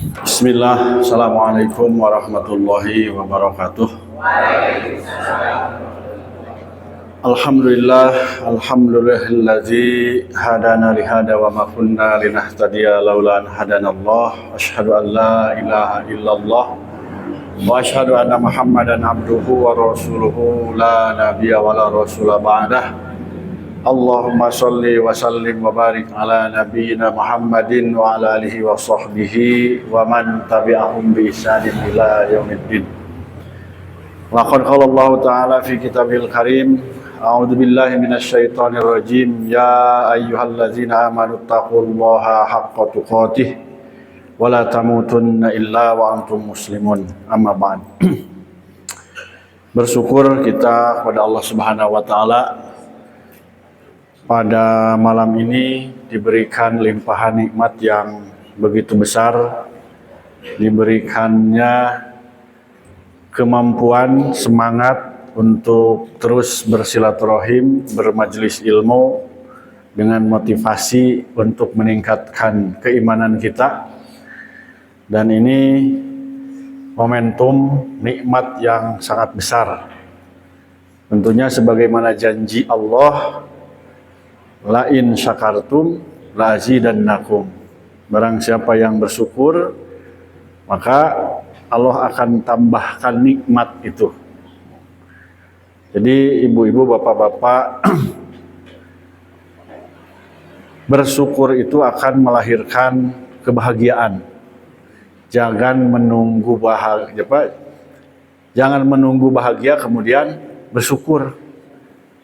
Bismillah, Assalamualaikum warahmatullahi wabarakatuh. Alhamdulillah, alhamdulillahilladzi hadana lihada wa ma kunna linahtadiya laula an hadanallah. Asyhadu an la ilaha illallah wa asyhadu anna Muhammadan abduhu wa rasuluhu la nabiyya wa la rasula ba'dah. Allahumma salli wa sallim wa barik ala nabiyyina Muhammadin wa ala alihi wa sahbihi wa man tabi'ahum bi ihsanin ila yaumiddin. Wa qad qala Allah ta'ala fi kitabil karim, a'udzu billahi minasyaitonir rajim, ya ayyuhallazina amanu taqullaha haqqa tuqatih wa la tamutunna illa wa antum muslimun. Amma ba'd. Bersyukur kita kepada Allah Subhanahu wa taala pada malam ini diberikan limpahan nikmat yang begitu besar, diberikannya kemampuan, semangat untuk terus bersilaturahim, bermajelis ilmu dengan motivasi untuk meningkatkan keimanan kita. Dan ini momentum nikmat yang sangat besar. Tentunya sebagaimana janji Allah, la in syakartum la azidannakum. Barang siapa yang bersyukur, maka Allah akan tambahkan nikmat itu. Jadi ibu-ibu, bapak-bapak, bersyukur itu akan melahirkan kebahagiaan. Jangan menunggu bahagia kemudian bersyukur.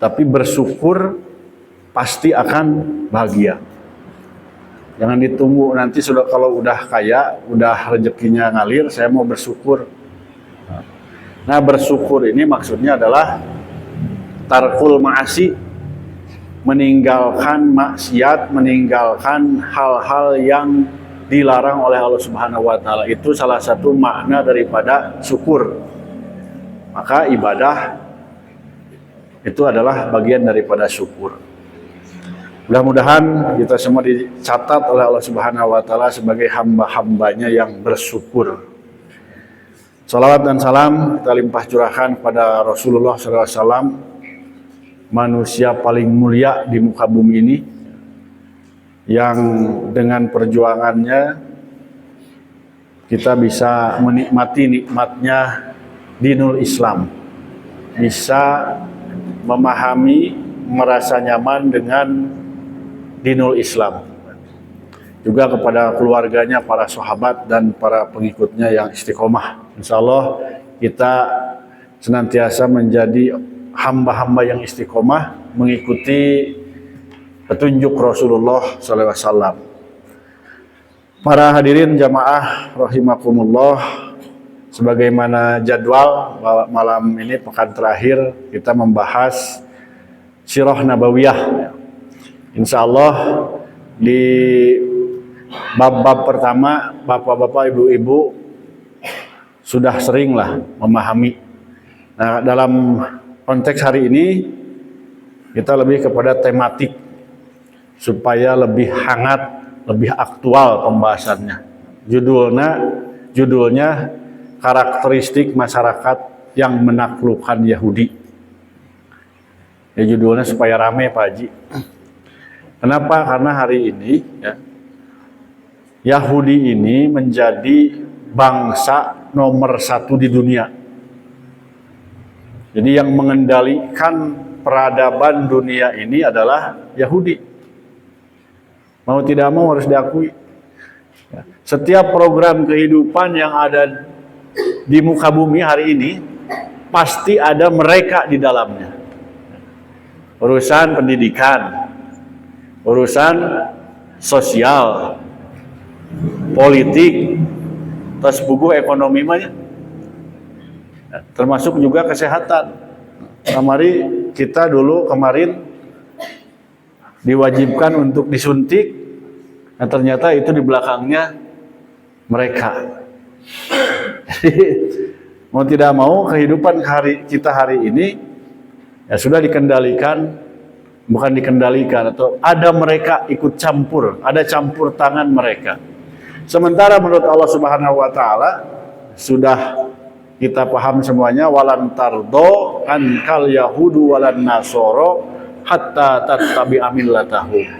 Tapi bersyukur pasti akan bahagia. Jangan ditunggu nanti sudah, kalau udah kaya, udah rezekinya ngalir, saya mau bersyukur. Nah, bersyukur ini maksudnya adalah tarkul ma'asi, meninggalkan maksiat, meninggalkan hal-hal yang dilarang oleh Allah Subhanahu wa taala. Itu salah satu makna daripada syukur. Maka ibadah itu adalah bagian daripada syukur. Mudah-mudahan kita semua dicatat oleh Allah Subhanahu wa taala sebagai hamba-hambanya yang bersyukur. Salawat dan salam kita limpah curahkan kepada Rasulullah SAW, manusia paling mulia di muka bumi ini, yang dengan perjuangannya kita bisa menikmati nikmatnya dinul Islam, bisa memahami, merasa nyaman dengan dinul Islam. Juga kepada keluarganya, para sahabat dan para pengikutnya yang istiqomah. Insya Allah kita senantiasa menjadi hamba-hamba yang istiqomah mengikuti petunjuk Rasulullah SAW. Para hadirin jamaah rahimakumullah, sebagaimana jadwal malam ini, pekan terakhir kita membahas Sirah Nabawiyah. Insya Allah di bab-bab pertama, bapak-bapak, ibu-ibu sudah seringlah memahami. Nah, dalam konteks hari ini kita lebih kepada tematik supaya lebih hangat, lebih aktual pembahasannya. Judulnya karakteristik masyarakat yang menaklukkan Yahudi. Ya, judulnya supaya rame, Pak Haji. Kenapa? Karena hari ini Yahudi ini menjadi bangsa nomor 1 di dunia. Jadi yang mengendalikan peradaban dunia ini adalah Yahudi. Mau tidak mau harus diakui. Setiap program kehidupan yang ada di muka bumi hari ini pasti ada mereka di dalamnya. Urusan pendidikan, urusan sosial, politik, terus buku ekonomi banyak, termasuk juga kesehatan. Kita kemarin diwajibkan untuk disuntik, nah ternyata itu di belakangnya mereka. Jadi mau tidak mau kehidupan kita hari ini ya sudah dikendalikan, bukan dikendalikan, atau ada mereka ikut campur, ada campur tangan mereka. Sementara menurut Allah Subhanahu wa taala sudah kita paham semuanya, walan tardo ankal yahudu walan nasoro hatta tattabi'a millatahum.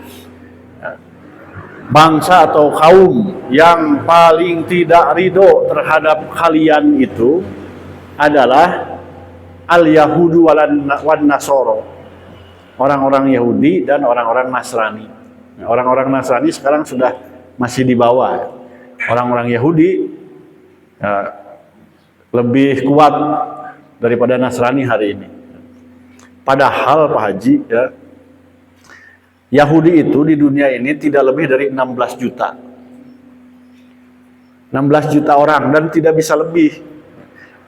Bangsa atau kaum yang paling tidak ridho terhadap kalian itu adalah al-yahudu wan nasoro, orang-orang Yahudi dan orang-orang Nasrani. Orang-orang Nasrani sekarang sudah masih di bawah. Orang-orang Yahudi lebih kuat daripada Nasrani hari ini. Padahal Pak Haji, ya, Yahudi itu di dunia ini tidak lebih dari 16 juta. 16 juta orang dan tidak bisa lebih.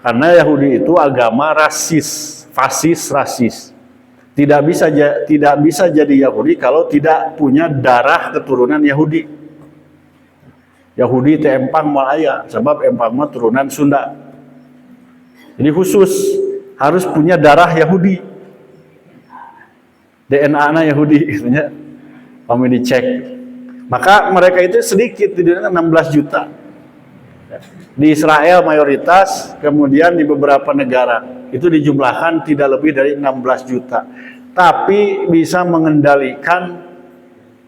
Karena Yahudi itu agama rasis, fasis, rasis. Tidak bisa jadi Yahudi kalau tidak punya darah keturunan Yahudi. Yahudi teh empang Malaya, sebab empang mah turunan Sunda. Jadi khusus harus punya darah Yahudi. DNA-nya Yahudi itunya kami dicek. Maka mereka itu sedikit, di dunia 16 juta. Di Israel mayoritas, kemudian di beberapa negara itu dijumlahkan tidak lebih dari 16 juta. Tapi bisa mengendalikan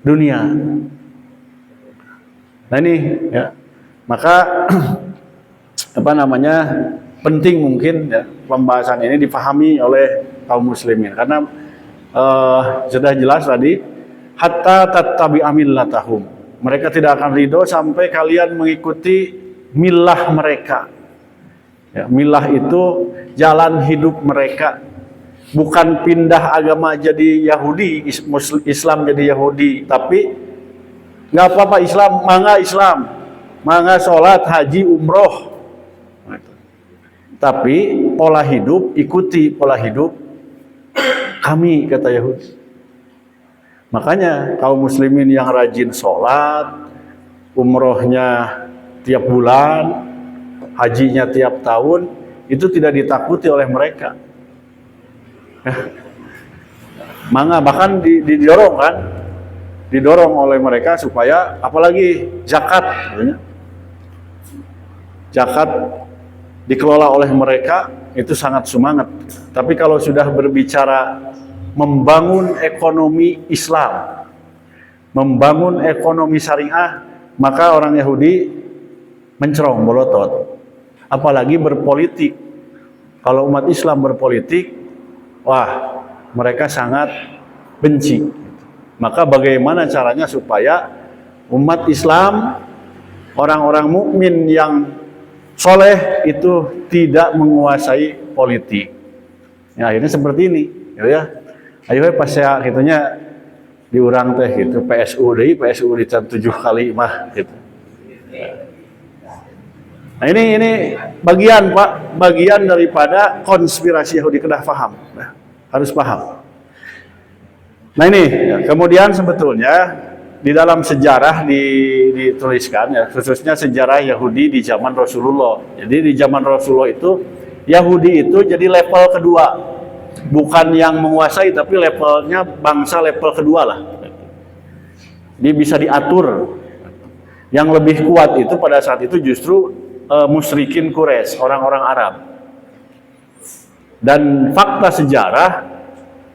dunia. Nah ini ya. Maka penting mungkin ya, pembahasan ini dipahami oleh kaum muslimin karena sudah jelas tadi hatta tattabi'a millatahum. Mereka tidak akan ridho sampai kalian mengikuti milah mereka. Ya, milah itu jalan hidup mereka. Bukan pindah agama jadi Yahudi, Islam jadi Yahudi, tapi nggak apa-apa Islam, mangga sholat, haji, umroh. Tapi pola hidup, ikuti pola hidup kami, kata Yahudi. Makanya kaum muslimin yang rajin sholat, umrohnya tiap bulan, hajinya tiap tahun, itu tidak ditakuti oleh mereka. Mangga bahkan didorong kan, didorong oleh mereka supaya apalagi zakat, zakat dikelola oleh mereka itu sangat semangat. Tapi kalau sudah berbicara membangun ekonomi Islam, membangun ekonomi syariah, maka orang Yahudi mencerong, bolotot. Apalagi berpolitik. Kalau umat Islam berpolitik, wah, mereka sangat benci. Maka bagaimana caranya supaya umat Islam, orang-orang mukmin yang soleh itu tidak menguasai politik. Ya, akhirnya seperti ini, gitu ya. Ayo pas ya gitunya diurang teh gitu, PSU dican 7 kali mah gitu. Nah ini bagian Pak, bagian daripada konspirasi Yahudi, kedah paham. Nah, harus paham. Nah ini, ya, kemudian sebetulnya di dalam sejarah dituliskan ya, khususnya sejarah Yahudi di zaman Rasulullah. Jadi di zaman Rasulullah itu Yahudi itu jadi level kedua, bukan yang menguasai, tapi levelnya bangsa level kedua lah. Dia bisa diatur. Yang lebih kuat itu pada saat itu justru musyrikin Quraisy, orang-orang Arab. Dan fakta sejarah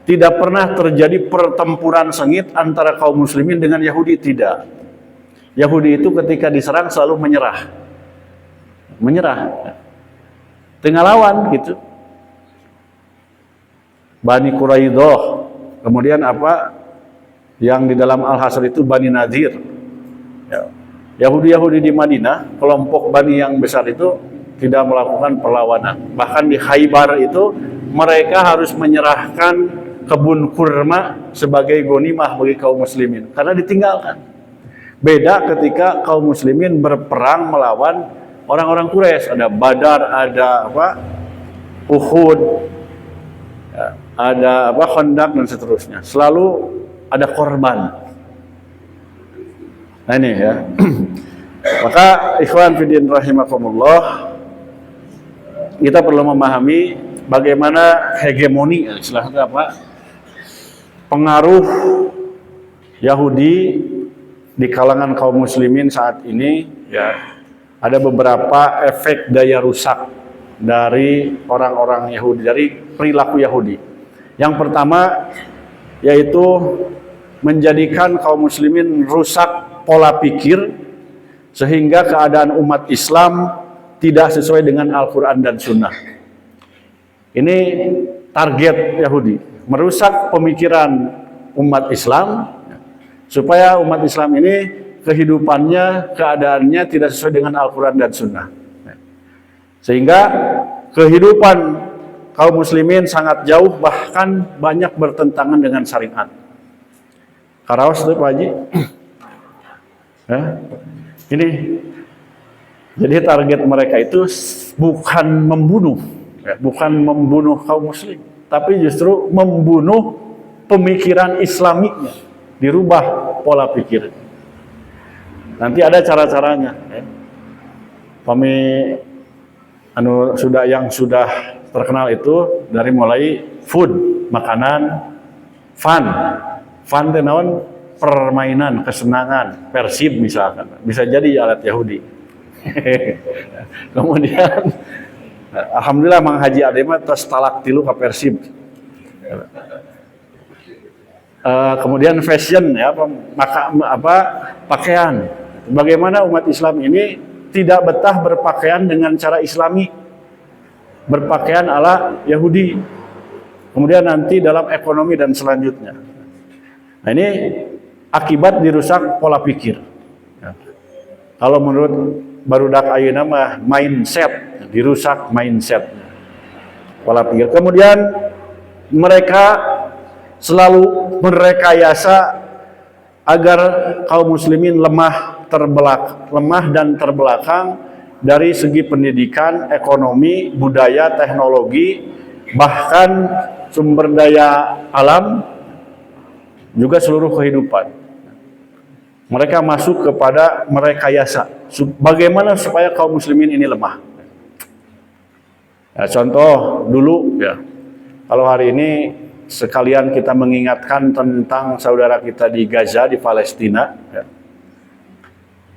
tidak pernah terjadi pertempuran sengit antara kaum muslimin dengan Yahudi, tidak. Yahudi itu ketika diserang selalu menyerah, tengah lawan gitu. Bani Quraidah, kemudian apa yang di dalam Al-Hasr itu Bani Nadir. Ya. Yahudi-Yahudi di Madinah, kelompok Bani yang besar itu tidak melakukan perlawanan. Bahkan di Khaybar itu mereka harus menyerahkan kebun kurma sebagai ghanimah bagi kaum muslimin karena ditinggalkan. Beda ketika kaum muslimin berperang melawan orang-orang Quraisy, ada Badar, ada Uhud, ada Khandaq dan seterusnya. Selalu ada korban. Nah ini ya. Maka ikhwan fillah rahimakumullah, kita perlu memahami bagaimana hegemoni, pengaruh Yahudi di kalangan kaum muslimin saat ini ya ada beberapa efek daya rusak dari orang-orang Yahudi, dari perilaku Yahudi. Yang pertama yaitu menjadikan kaum muslimin rusak pola pikir sehingga keadaan umat Islam tidak sesuai dengan Al-Quran dan Sunnah. Ini target Yahudi, merusak pemikiran umat Islam supaya umat Islam ini kehidupannya, keadaannya tidak sesuai dengan Al-Quran dan Sunnah. Sehingga kehidupan kaum muslimin sangat jauh, bahkan banyak bertentangan dengan syariat. Karaos itu Pak Haji. Ini jadi target mereka itu bukan membunuh, bukan membunuh kaum muslim, tapi justru membunuh pemikiran Islamiknya, dirubah pola pikir. Nanti ada cara-caranya. Yang sudah terkenal itu dari mulai food, makanan, fun teh naon, permainan, kesenangan, persib misalkan, bisa jadi alat Yahudi. Kemudian alhamdulillah Mang Haji Ade mah tos talak 3 ka persib. Kemudian fashion ya, pakaian. Bagaimana umat Islam ini tidak betah berpakaian dengan cara Islami, berpakaian ala Yahudi. Kemudian nanti dalam ekonomi dan selanjutnya. Nah ini akibat dirusak pola pikir. Kalau menurut barudak ayeuna mah mindset, dirusak mindset, pola pikir. Kemudian mereka selalu merekayasa agar kaum muslimin lemah dan terbelakang dari segi pendidikan, ekonomi, budaya, teknologi, bahkan sumber daya alam, juga seluruh kehidupan. Mereka masuk kepada merekayasa bagaimana supaya kaum muslimin ini lemah. Ya, contoh dulu ya, kalau hari ini sekalian kita mengingatkan tentang saudara kita di Gaza, di Palestina ya.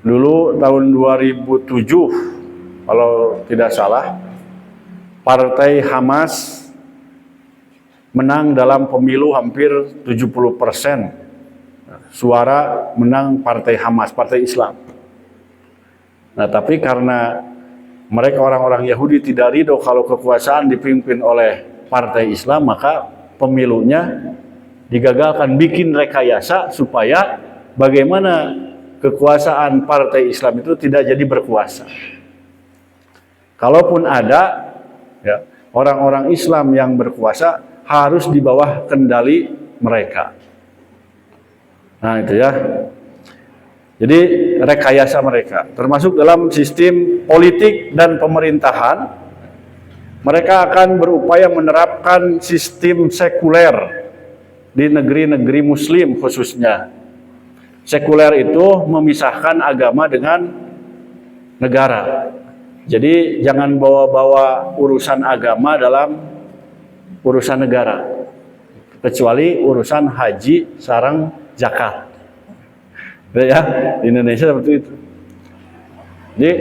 Dulu tahun 2007 kalau tidak salah, partai Hamas menang dalam pemilu hampir 70% suara, menang partai Hamas, partai Islam. Nah tapi karena mereka orang-orang Yahudi tidak ridho kalau kekuasaan dipimpin oleh partai Islam, maka pemilunya digagalkan, bikin rekayasa supaya bagaimana kekuasaan partai Islam itu tidak jadi berkuasa. Kalaupun ada ya, orang-orang Islam yang berkuasa harus di bawah kendali mereka. Nah itu ya. Jadi rekayasa mereka, termasuk dalam sistem politik dan pemerintahan, mereka akan berupaya menerapkan sistem sekuler di negeri-negeri Muslim khususnya. Sekuler itu memisahkan agama dengan negara. Jadi jangan bawa-bawa urusan agama dalam urusan negara, kecuali urusan haji sareng zakat. Ya, di Indonesia seperti itu. Jadi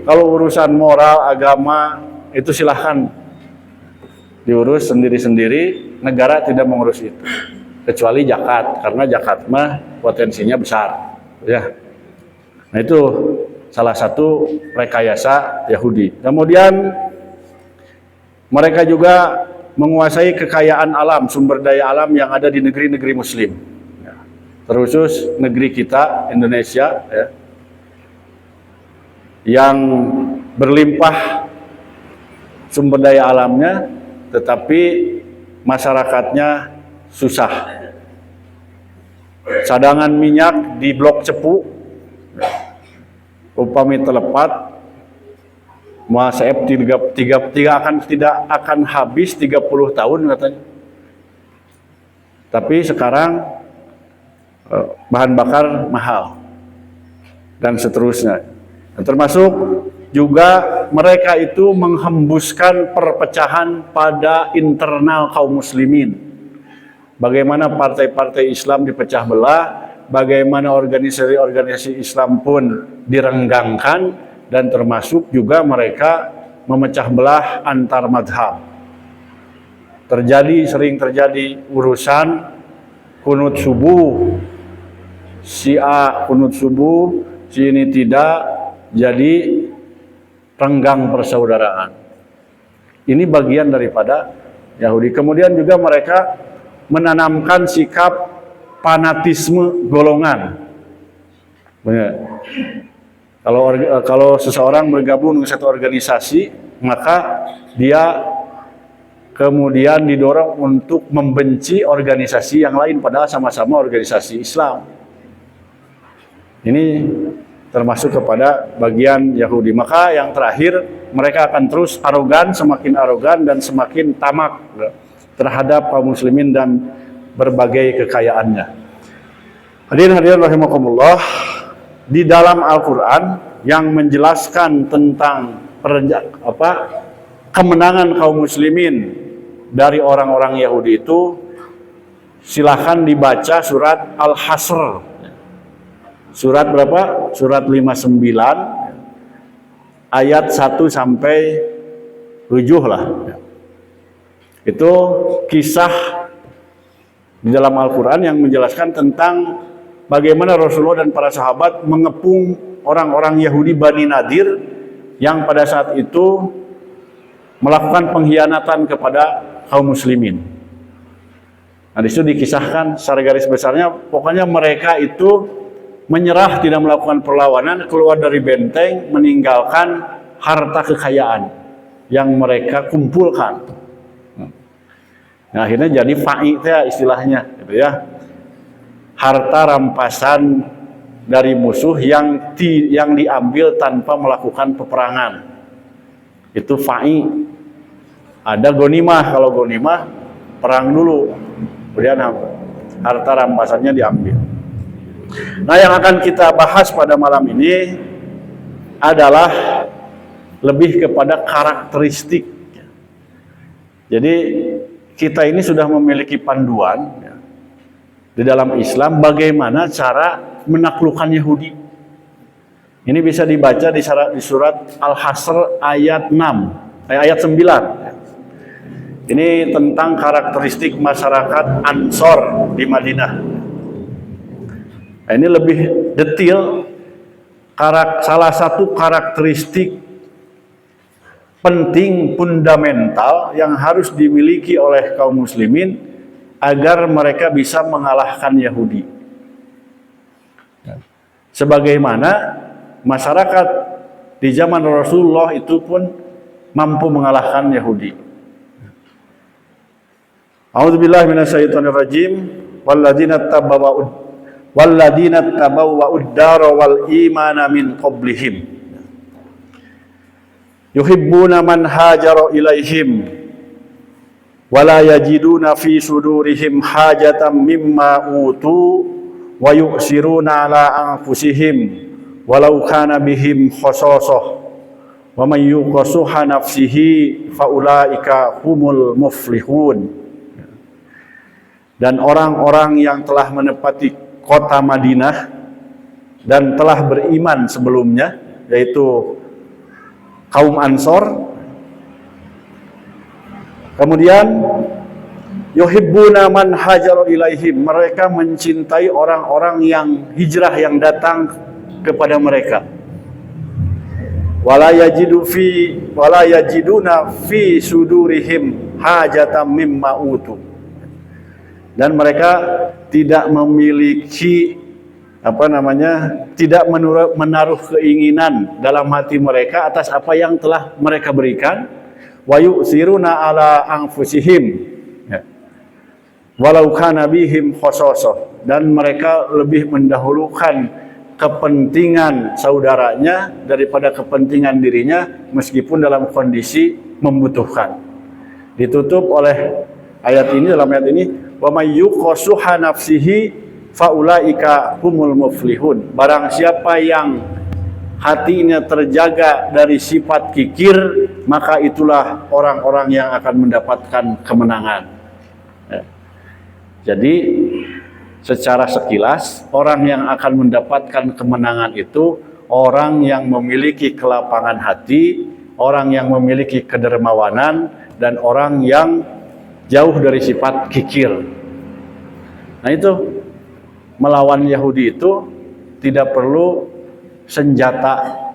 kalau urusan moral agama itu silahkan diurus sendiri-sendiri, negara tidak mengurus itu. Kecuali zakat, karena zakat mah potensinya besar, ya. Nah itu salah satu rekayasa Yahudi. Kemudian mereka juga menguasai kekayaan alam, sumber daya alam yang ada di negeri-negeri Muslim, ya. Terkhusus negeri kita Indonesia, ya, yang berlimpah sumber daya alamnya, tetapi masyarakatnya susah. Cadangan minyak di Blok Cepu upami telepat tidak akan habis 30 tahun katanya. Tapi sekarang bahan bakar mahal dan seterusnya. Dan termasuk juga mereka itu menghembuskan perpecahan pada internal kaum muslimin. Bagaimana partai-partai Islam dipecah belah bagaimana organisasi-organisasi Islam pun direnggangkan, dan termasuk juga mereka memecah belah antar madhab. Sering terjadi urusan kunut subuh, si A kunut subuh, si ini tidak, jadi renggang persaudaraan. Ini bagian daripada Yahudi. Kemudian juga mereka menanamkan sikap fanatisme golongan. Kalau seseorang bergabung dengan satu organisasi, maka dia kemudian didorong untuk membenci organisasi yang lain, padahal sama-sama organisasi Islam. Ini termasuk kepada bagian Yahudi. Maka yang terakhir, mereka akan terus semakin arogan dan semakin tamak terhadap kaum muslimin dan berbagai kekayaannya. Hadirin rahimakumullah, di dalam Al-Quran yang menjelaskan tentang kemenangan kaum muslimin dari orang-orang Yahudi itu, silahkan dibaca surat Al-Hasr. Surat berapa? Surat 59 ayat 1 sampai 7 lah. Itu kisah di dalam Al-Quran yang menjelaskan tentang bagaimana Rasulullah dan para sahabat mengepung orang-orang Yahudi Bani Nadir yang pada saat itu melakukan pengkhianatan kepada kaum muslimin. Nah, di situ dikisahkan secara garis besarnya, pokoknya mereka itu menyerah, tidak melakukan perlawanan, keluar dari benteng, meninggalkan harta kekayaan yang mereka kumpulkan. Nah, akhirnya jadi fa'i istilahnya, gitu ya. Harta rampasan dari musuh yang diambil tanpa melakukan peperangan. Itu fa'i. Ada gonimah, kalau gonimah perang dulu, kemudian harta rampasannya diambil. Nah, yang akan kita bahas pada malam ini adalah lebih kepada karakteristik. Jadi kita ini sudah memiliki panduan di dalam Islam bagaimana cara menaklukkan Yahudi. Ini bisa dibaca di surat Al-Hasr ayat 9. Ini tentang karakteristik masyarakat Ansor di Madinah. Nah, ini lebih detail, salah satu karakteristik penting fundamental yang harus dimiliki oleh kaum muslimin agar mereka bisa mengalahkan Yahudi. Sebagaimana masyarakat di zaman Rasulullah itu pun mampu mengalahkan Yahudi. A'udzubillahi minasyaitonirrajim. Walladzina tabawwa'ud dara wal imana min qablihim yuhibbuna man hajara ilaihim wala yajiduna fi sudurihim hajatan mimma utu wa yu'siruna ala anfusihim walau kana bihim khasasah wa man yuqasuha nafsihi faulaika humul muflihun. Dan orang-orang yang telah menepati kota Madinah dan telah beriman sebelumnya, yaitu kaum Ansor. Kemudian yuhibbuna man hajara ilaihim, mereka mencintai orang-orang yang hijrah yang datang kepada mereka. Wala yajiduna fi sudurihim hajatan mimma utu. Dan mereka tidak memiliki tidak menaruh keinginan dalam hati mereka atas apa yang telah mereka berikan. Wa yu'siruna ala anfusihim walau kana bihim khasasah, dan mereka lebih mendahulukan kepentingan saudaranya daripada kepentingan dirinya meskipun dalam kondisi membutuhkan. Ditutup oleh ayat ini, dalam ayat ini, wa may yuqasuha nafsihi faulaika humul muflihun. Barang siapa yang hatinya terjaga dari sifat kikir, maka itulah orang-orang yang akan mendapatkan kemenangan. Jadi secara sekilas orang yang akan mendapatkan kemenangan itu orang yang memiliki kelapangan hati, orang yang memiliki kedermawanan, dan orang yang jauh dari sifat kikir. Nah itu, melawan Yahudi itu tidak perlu senjata,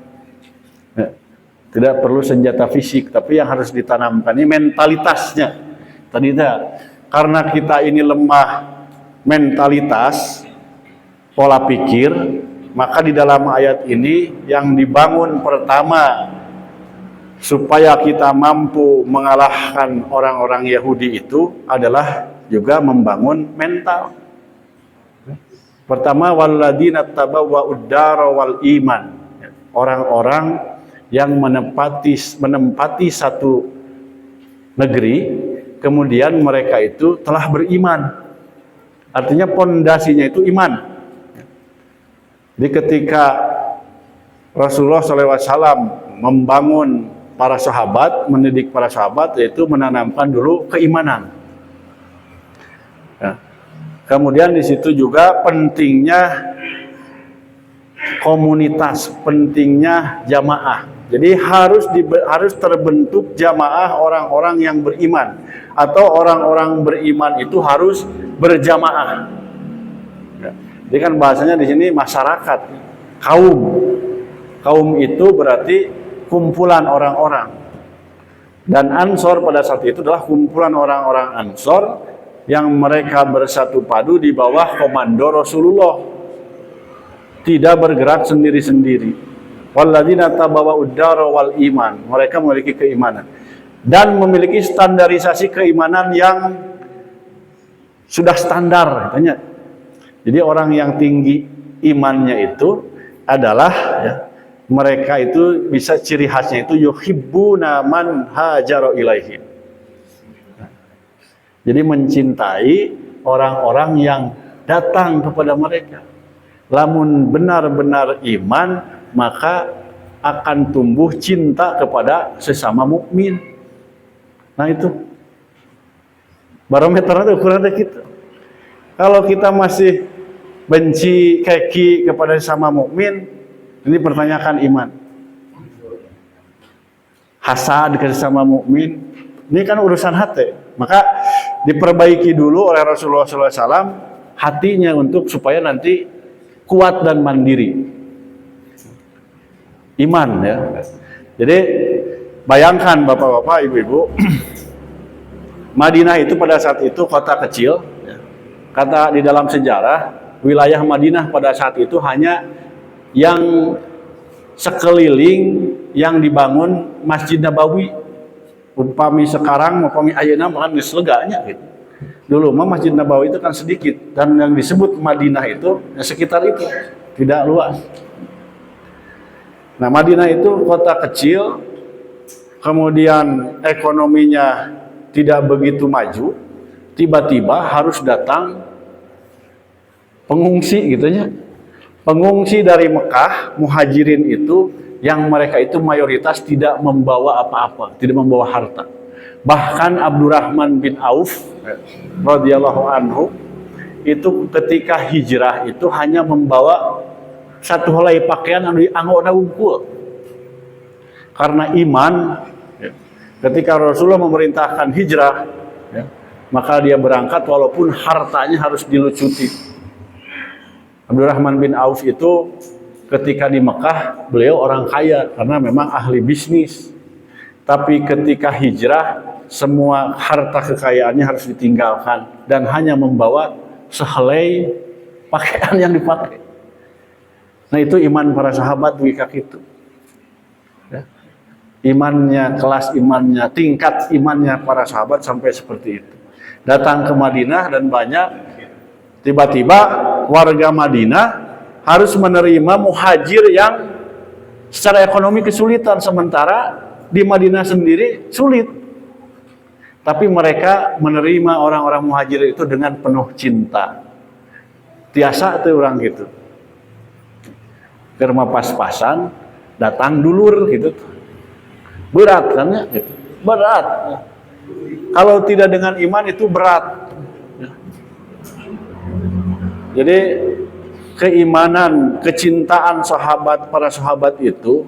tidak perlu senjata fisik, tapi yang harus ditanamkan ini mentalitasnya. Tadi karena kita ini lemah mentalitas, pola pikir, maka di dalam ayat ini yang dibangun pertama supaya kita mampu mengalahkan orang-orang Yahudi itu adalah juga membangun mental. Pertama, walladzina tabawwa'ud dara wal iman, orang-orang yang menempati satu negeri, kemudian mereka itu telah beriman. Artinya pondasinya itu iman. Jadi ketika Rasulullah SAW membangun para sahabat, mendidik para sahabat, yaitu menanamkan dulu keimanan. Ya. Kemudian di situ juga pentingnya komunitas, pentingnya jamaah. Jadi harus terbentuk jamaah orang-orang yang beriman, atau orang-orang beriman itu harus berjamaah. Ya. Jadi kan bahasanya di sini masyarakat, kaum. Kaum itu berarti kumpulan orang-orang. Dan Ansor pada saat itu adalah kumpulan orang-orang Ansor yang mereka bersatu padu di bawah komando Rasulullah. Tidak bergerak sendiri-sendiri. Walladzina tabawwa'ud dara wal iman, mereka memiliki keimanan dan memiliki standarisasi keimanan yang sudah standar katanya. Jadi orang yang tinggi imannya itu adalah ya, mereka itu bisa ciri khasnya itu yuhibbuna man hajara ilaihim. Jadi mencintai orang-orang yang datang kepada mereka. Lamun benar-benar iman, maka akan tumbuh cinta kepada sesama mukmin. Nah itu barometernya ukurannya gitu. Kalau kita masih benci keki kepada sesama mukmin, ini pertanyakan iman. Hasad ke sesama mukmin, ini kan urusan hati. Maka diperbaiki dulu oleh Rasulullah SAW hatinya untuk supaya nanti kuat dan mandiri. Iman ya. Jadi bayangkan bapak-bapak, ibu-ibu, Madinah itu pada saat itu kota kecil. Kata di dalam sejarah, wilayah Madinah pada saat itu hanya yang sekeliling yang dibangun Masjid Nabawi. Upami sekarang, upami ayeuna makan geus leganya gitu. Dulu mah Masjid Nabawi itu kan sedikit, dan yang disebut Madinah itu ya sekitar itu, tidak luas. Nah, Madinah itu kota kecil, kemudian ekonominya tidak begitu maju, tiba-tiba harus datang pengungsi gitu ya. Pengungsi dari Mekah, muhajirin itu, yang mereka itu mayoritas tidak membawa apa-apa, tidak membawa harta. Bahkan Abdurrahman bin Auf radhiyallahu anhu itu ketika hijrah itu hanya membawa satu helai pakaian anu anggota unggul. Karena iman, ketika Rasulullah memerintahkan hijrah, maka dia berangkat walaupun hartanya harus dilucuti. Abdurrahman bin Auf itu ketika di Mekah, beliau orang kaya karena memang ahli bisnis. Tapi ketika hijrah, semua harta kekayaannya harus ditinggalkan dan hanya membawa sehelai pakaian yang dipakai. Nah itu iman para sahabat wikak itu. Ya. Imannya, kelas imannya, tingkat imannya para sahabat sampai seperti itu. Datang ke Madinah dan banyak, tiba-tiba warga Madinah harus menerima muhajir yang secara ekonomi kesulitan, sementara di Madinah sendiri sulit. Tapi mereka menerima orang-orang muhajir itu dengan penuh cinta. Tiasa tuh orang gitu. Kerma pas-pasan, datang dulur gitu. Berat kan ya? Gitu. Berat. Kalau tidak dengan iman itu berat. Jadi keimanan, kecintaan para sahabat itu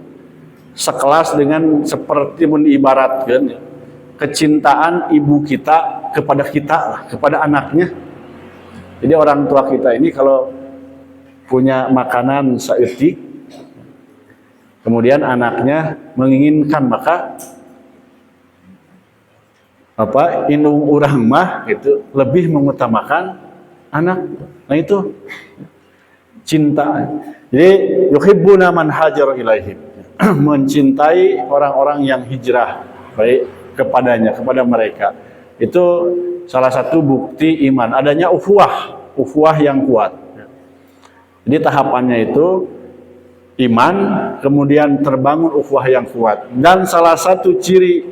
sekelas dengan seperti mengibaratkan ya, kecintaan ibu kita kepada kita lah, kepada anaknya. Jadi orang tua kita ini kalau punya makanan saeutik, kemudian anaknya menginginkan, maka indung urang mah gitu lebih mengutamakan anak. Nah itu cinta. Jadi yuhibbuna man hajar ilaihim, mencintai orang-orang yang hijrah baik kepadanya, kepada mereka. Itu salah satu bukti iman, adanya ukhuwah yang kuat. Jadi tahapannya itu iman, kemudian terbangun ukhuwah yang kuat. Dan salah satu ciri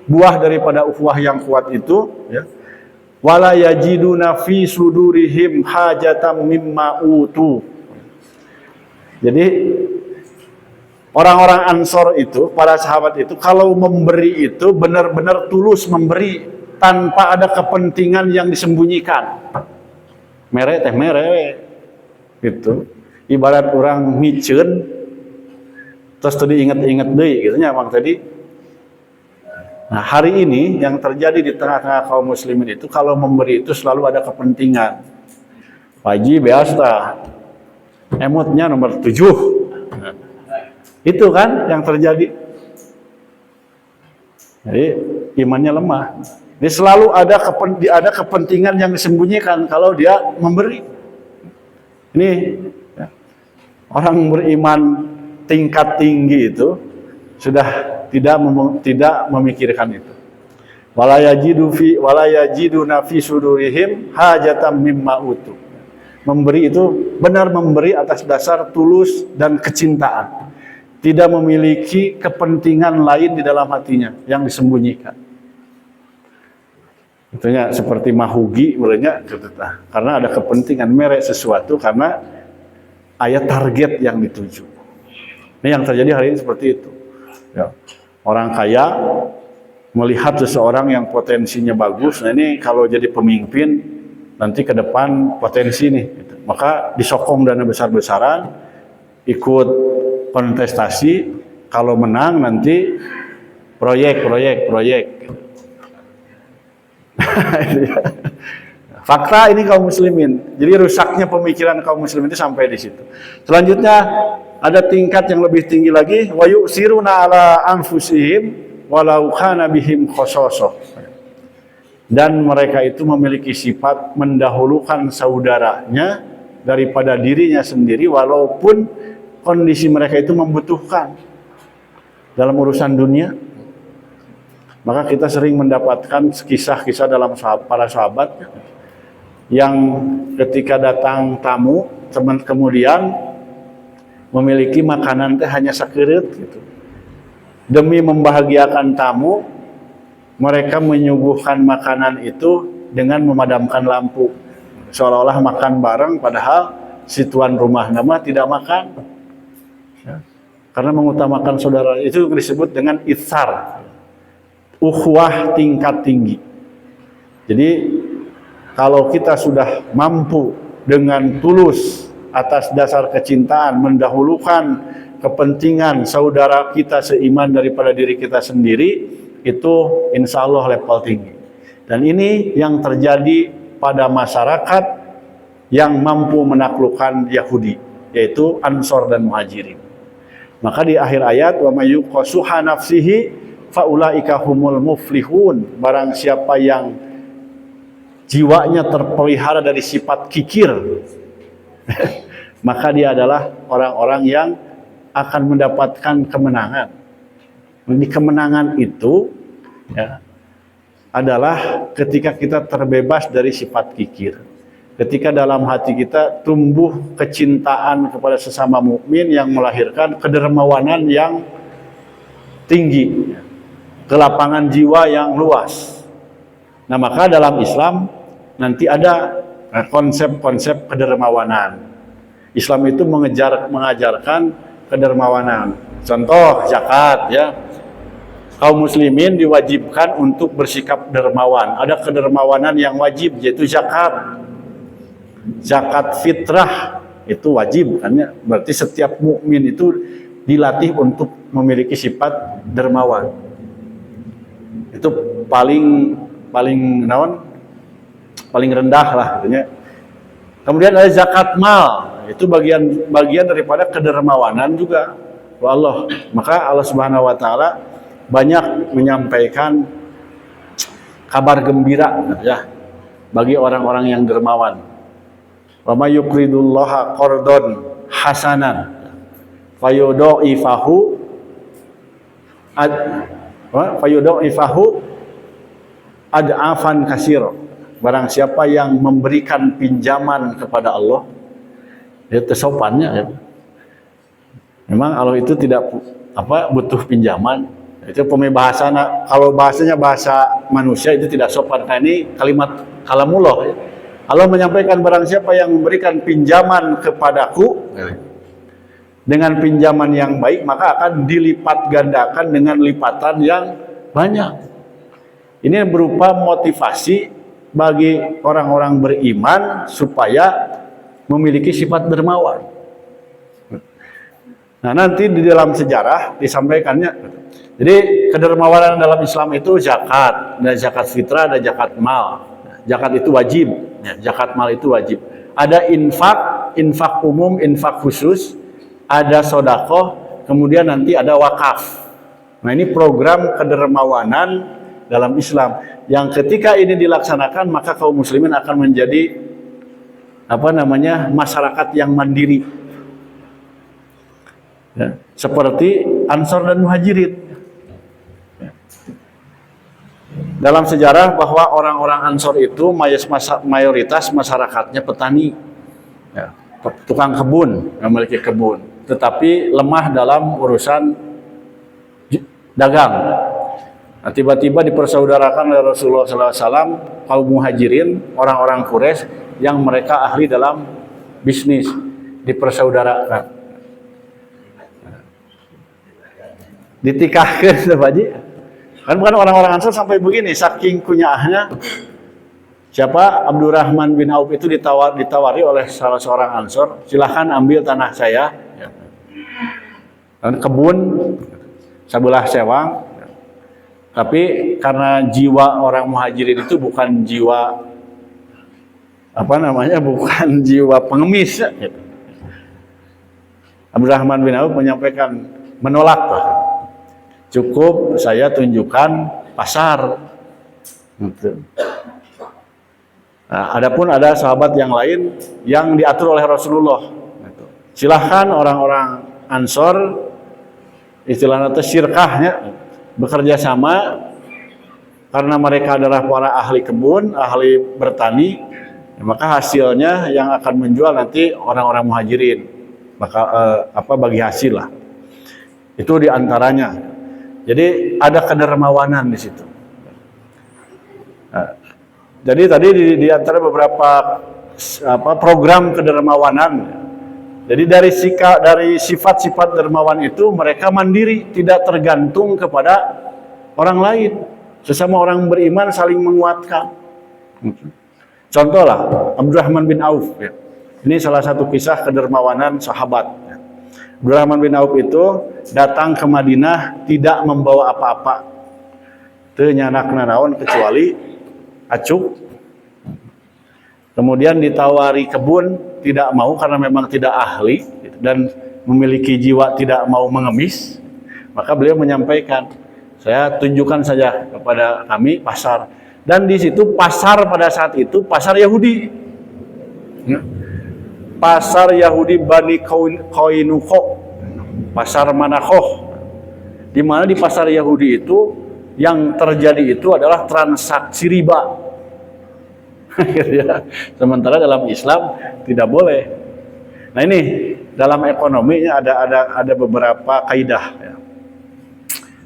buah daripada ukhuwah yang kuat itu ya, wala yajiduna fi sudurihim hajatam mimma utu. Jadi orang-orang Ansor itu, para sahabat itu kalau memberi itu benar-benar tulus memberi tanpa ada kepentingan yang disembunyikan. Mere gitu. Ibarat orang micen terus tadi inget-inget deui gitu nya Bang tadi. Nah, hari ini yang terjadi di tengah-tengah kaum muslimin itu kalau memberi itu selalu ada kepentingan. Haji biasa emotnya nomor 7. Itu kan yang terjadi. Jadi imannya lemah. Jadi selalu ada kepentingan yang disembunyikan kalau dia memberi. Ini ya, orang beriman tingkat tinggi itu sudah tidak memikirkan itu. Wala yajiduna fi sudurihim hajatam mimma utu. Memberi itu benar memberi atas dasar tulus dan kecintaan. Tidak memiliki kepentingan lain di dalam hatinya yang disembunyikan. Itunya seperti mahugi mulanya karena ada kepentingan merek sesuatu karena ada target yang dituju. Ini yang terjadi hari ini seperti itu. Ya. Orang kaya melihat seseorang yang potensinya bagus, nah ini kalau jadi pemimpin nanti ke depan potensi nih, gitu. Maka disokong dana besar-besaran, ikut kontestasi, kalau menang nanti proyek. Fakta ini kaum muslimin. Jadi rusaknya pemikiran kaum muslimin itu sampai di situ. Selanjutnya ada tingkat yang lebih tinggi lagi, wa yusiruna ala anfusihim walau kana bihim khasasah. Dan mereka itu memiliki sifat mendahulukan saudaranya daripada dirinya sendiri walaupun kondisi mereka itu membutuhkan dalam urusan dunia. Maka kita sering mendapatkan kisah-kisah dalam para sahabat yang ketika datang tamu, kemudian memiliki makanan teh hanya sakeureut gitu. Demi membahagiakan tamu, mereka menyuguhkan makanan itu dengan memadamkan lampu. Seolah-olah makan bareng padahal si tuan rumah nama tidak makan. Ya. Karena mengutamakan saudara itu disebut dengan itsar. Ukhuwah tingkat tinggi. Jadi kalau kita sudah mampu dengan tulus atas dasar kecintaan mendahulukan kepentingan saudara kita seiman daripada diri kita sendiri, itu insya Allah level tinggi. Dan ini yang terjadi pada masyarakat yang mampu menaklukkan Yahudi, yaitu Ansor dan Muhajirin. Maka di akhir ayat, wa may yuqasuha nafsihi faulaika humul muflihun. Barang siapa yang jiwanya terpelihara dari sifat kikir, maka dia adalah orang-orang yang akan mendapatkan kemenangan. Di kemenangan itu ya, adalah ketika kita terbebas dari sifat kikir. Ketika dalam hati kita tumbuh kecintaan kepada sesama mukmin yang melahirkan kedermawanan yang tinggi, kelapangan jiwa yang luas. Nah, maka dalam Islam nanti ada konsep-konsep kedermawanan. Islam itu mengajarkan kedermawanan. Contoh zakat ya. Kaum muslimin diwajibkan untuk bersikap dermawan. Ada kedermawanan yang wajib yaitu zakat. Zakat fitrah itu wajib, kan ya? Berarti setiap mukmin itu dilatih untuk memiliki sifat dermawan. Itu paling naon? Paling rendah lah katanya. Kemudian ada zakat mal, itu bagian daripada kedermawanan juga. Allah, maka Allah Subhanahu wa taala banyak menyampaikan kabar gembira ya bagi orang-orang yang dermawan. Wa may yuqridullaha qardon hasanan fayudha'ifahu ad'afan katsira. Barang siapa yang memberikan pinjaman kepada Allah, itu sopannya ya. Memang Allah itu tidak butuh pinjaman. Itu pembahasan, kalau bahasanya bahasa manusia itu tidak sopan. Nah, ini kalimat kalamullah ya. Allah menyampaikan barang siapa yang memberikan pinjaman kepadaku dengan pinjaman yang baik, maka akan dilipat gandakan dengan lipatan yang banyak. Ini berupa motivasi bagi orang-orang beriman supaya memiliki sifat dermawan. Nah, nanti di dalam sejarah disampaikannya. Jadi kedermawanan dalam Islam itu zakat, ada zakat fitrah, ada zakat mal. Zakat itu wajib, ya, zakat mal itu wajib. Ada infak umum, infak khusus, ada sedekah, kemudian nanti ada wakaf. Nah, ini program kedermawanan dalam Islam yang ketika ini dilaksanakan maka kaum muslimin akan menjadi masyarakat yang mandiri. Ya, seperti Ansor dan Muhajirin. Ya. Dalam sejarah bahwa orang-orang Ansor itu mayoritas masyarakatnya petani, ya, tukang kebun, memiliki kebun, tetapi lemah dalam urusan dagang. Nah, tiba-tiba dipersaudarakan oleh Rasulullah SAW kaum Muhajirin, orang-orang Quraisy yang mereka ahli dalam bisnis, dipersaudarakan. Ditikahkan Pak Haji. Kan bukan orang-orang Ansor sampai begini, saking kunyaahnya. Siapa? Abdurrahman bin Auf itu ditawari oleh salah seorang Ansor, silahkan ambil tanah saya. Dan kebun sebelah sewang. Tapi karena jiwa orang Muhajirin itu bukan jiwa bukan jiwa pengemis. Gitu. Abdurrahman bin Auf menyampaikan menolak. Cukup saya tunjukkan pasar. Gitu. Nah, adapun ada sahabat yang lain yang diatur oleh Rasulullah. Gitu. Silahkan orang-orang Ansor, istilahnya itu syirkahnya, bekerja sama karena mereka adalah para ahli kebun, ahli bertani, maka hasilnya yang akan menjual nanti orang-orang Muhajirin, bagi hasil lah. Itu diantaranya. Jadi ada kedermawanan di situ. Nah, jadi tadi di antara beberapa program kedermawanan. Jadi dari sifat-sifat dermawan itu mereka mandiri, tidak tergantung kepada orang lain. Sesama orang beriman saling menguatkan. Contohlah Abdurrahman bin Auf. Ya. Ini salah satu kisah kedermawanan sahabat. Ya. Abdurrahman bin Auf itu datang ke Madinah tidak membawa apa-apa. Teu nyanakna naon kecuali acuk. Kemudian ditawari kebun, tidak mau karena memang tidak ahli dan memiliki jiwa tidak mau mengemis. Maka beliau menyampaikan, saya tunjukkan saja kepada kami pasar. Dan di situ pasar pada saat itu pasar Yahudi. Pasar Yahudi Bani Qainuqa, pasar Manakhoh. Di mana di pasar Yahudi itu yang terjadi itu adalah transaksi riba. Sementara dalam Islam tidak boleh. Nah, ini dalam ekonominya ada beberapa kaidah ya.